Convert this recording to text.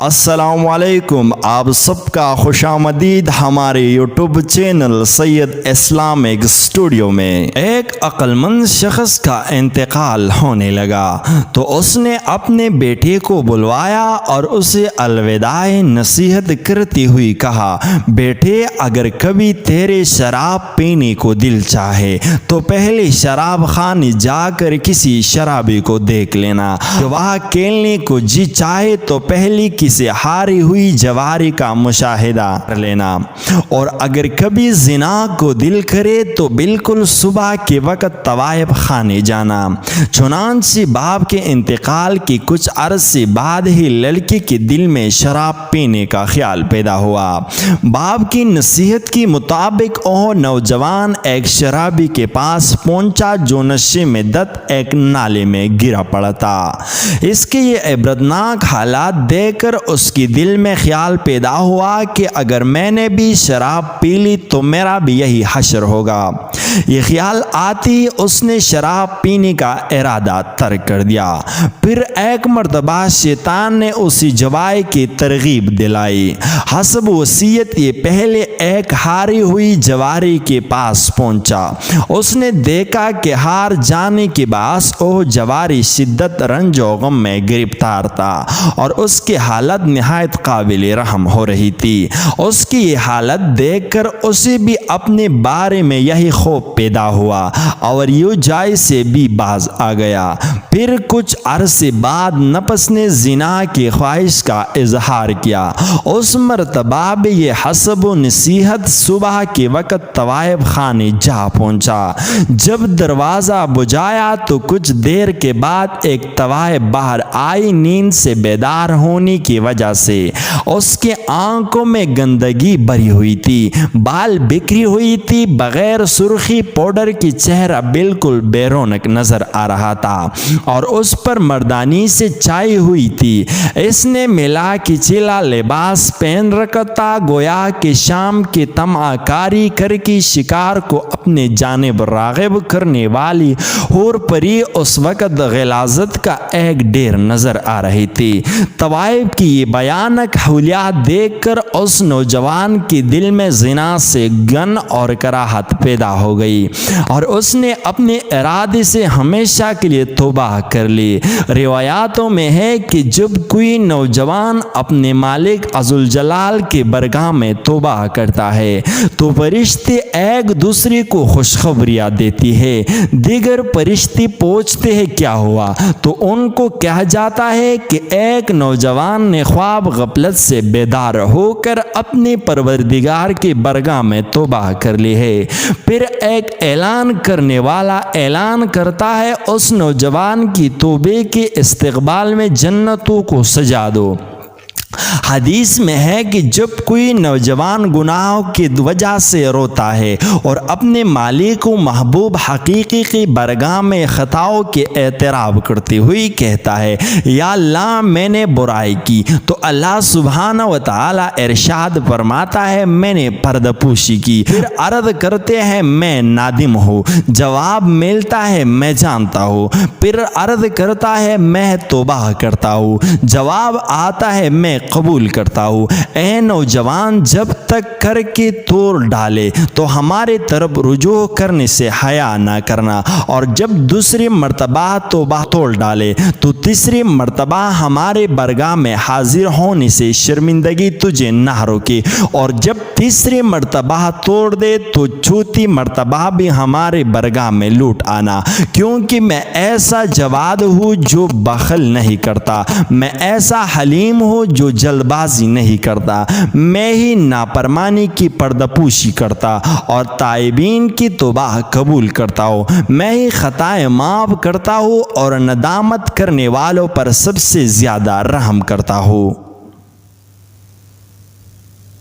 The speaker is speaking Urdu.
السلام علیکم، آپ سب کا خوش آمدید ہمارے یوٹیوب چینل سید اسلامک اسٹوڈیو میں۔ ایک عقل مند شخص کا انتقال ہونے لگا تو اس نے اپنے بیٹے کو بلوایا اور اسے الوداع نصیحت کرتی ہوئی کہا، بیٹے اگر کبھی تیرے شراب پینے کو دل چاہے تو پہلے شراب خانے جا کر کسی شرابی کو دیکھ لینا، وہاں کھیلنے کو جی چاہے تو پہلے کسی ہاری ہوئی جواری کا مشاہدہ کر لینا، اور اگر کبھی زنا کو دل کرے تو بالکل صبح کے وقت طوائف خانے جانا۔ چنانچہ باپ کے انتقال کے کچھ عرصے بعد ہی لڑکی کے دل میں شراب پینے کا خیال پیدا ہوا۔ باپ کی نصیحت کے مطابق وہ نوجوان ایک شرابی کے پاس پہنچا جو نشے میں دت ایک نالے میں گرا پڑا تھا۔ اس کے یہ عبرتناک حالات دیکھ کر اس کی دل میں خیال پیدا ہوا کہ اگر میں نے بھی شراب پی لی تو میرا بھی یہی حشر ہوگا۔ یہ خیال آتی ہی اس نے شراب پینے کا ارادہ ترک کر دیا۔ پھر ایک مرتبہ شیطان نے اسی جوائے کی ترغیب دلائی۔ حسب وصیت یہ پہلے ایک ہاری ہوئی جواری کے پاس پہنچا۔ اس نے دیکھا کہ ہار جانے کے باعث وہ جواری شدت رنج و غم میں گرفتار تھا اور اس کی حالت نہایت قابل رحم ہو رہی تھی۔ اس کی یہ حالت دیکھ کر اسے بھی اپنے بارے میں یہی خوف پیدا ہوا اور یوں جائے سے بھی باز آ گیا۔ پھر کچھ عرصے بعد نفس نے زنا کی خواہش کا اظہار کیا۔ اس مرتبہ بھی یہ حسب و نصیحت صبح کے وقت طوائف خانے جا پہنچا۔ جب دروازہ بجایا تو کچھ دیر کے بعد ایک طوائف باہر آئی۔ نیند سے بیدار ہونے کی وجہ سے اس کے آنکھوں میں گندگی بھری ہوئی تھی، بال بکھری ہوئی تھی، بغیر سرخی پاؤڈر کی چہرہ بالکل بے رونق نظر آ رہا تھا اور اس پر مردانی سے چھائی ہوئی تھی۔ اس نے ملا کہ چلا لباس پہن رکھا تھا، گویا کہ شام کی طمع کاری کر کے شکار کو اپنے جانب راغب کرنے والی حور پری اس وقت غلاظت کا ایک ڈھیر نظر آ رہی تھی۔ طوائف کی یہ بھیانک حولیات دیکھ کر اس نوجوان کے دل میں زنا سے گن اور کراہت پیدا ہو گئی اور اس نے اپنے ارادے سے ہمیشہ کے لیے توبہ کر لی۔ روایاتوں میں ہے کہ جب کوئی نوجوان اپنے مالک عزوالجلال کے برگاہ میں توبہ کرتا ہے تو فرشتے ایک دوسرے کو خوشخبریاں دیتی ہے۔ دیگر فرشتے پوچھتے ہیں کیا ہوا تو ان کو کہا جاتا ہے کہ ایک نوجوان نے خواب غفلت سے بیدار ہو کر اپنے پروردگار کے برگاہ میں توبہ کر لی ہے۔ پھر ایک اعلان کرنے والا اعلان کرتا ہے، اس نوجوان کی توبے کے استقبال میں جنتوں کو سجا دو۔ حدیث میں ہے کہ جب کوئی نوجوان گناہوں کی وجہ سے روتا ہے اور اپنے مالک و محبوب حقیقی کی برگاہ میں خطاؤں کے اعتراف کرتے ہوئے کہتا ہے، یا اللہ میں نے برائی کی، تو اللہ سبحانہ و تعالی ارشاد فرماتا ہے میں نے پردہ پوشی کی۔ پھر عرض کرتے ہیں میں نادم ہوں، جواب ملتا ہے میں جانتا ہوں۔ پھر عرض کرتا ہے میں توبہ کرتا ہوں، جواب آتا ہے میں قبول کرتا ہوں۔ اے نوجوان، جب تک کر کے توڑ ڈالے تو ہمارے طرف رجوع کرنے سے حیا نہ کرنا، اور جب دوسری مرتبہ توبہ توڑ ڈالے تو تیسری مرتبہ ہمارے برگاہ میں حاضر ہونے سے شرمندگی تجھے نہ روکے، اور جب تیسری مرتبہ توڑ دے تو چوتھی مرتبہ بھی ہمارے برگاہ میں لوٹ آنا، کیونکہ میں ایسا جواد ہوں جو بخل نہیں کرتا، میں ایسا حلیم ہوں جو جلد بازی نہیں کرتا، میں ہی نافرمانی کی پردہ پوشی کرتا اور تائبین کی توبہ قبول کرتا ہوں، میں ہی خطائیں معاف کرتا ہوں اور ندامت کرنے والوں پر سب سے زیادہ رحم کرتا ہوں۔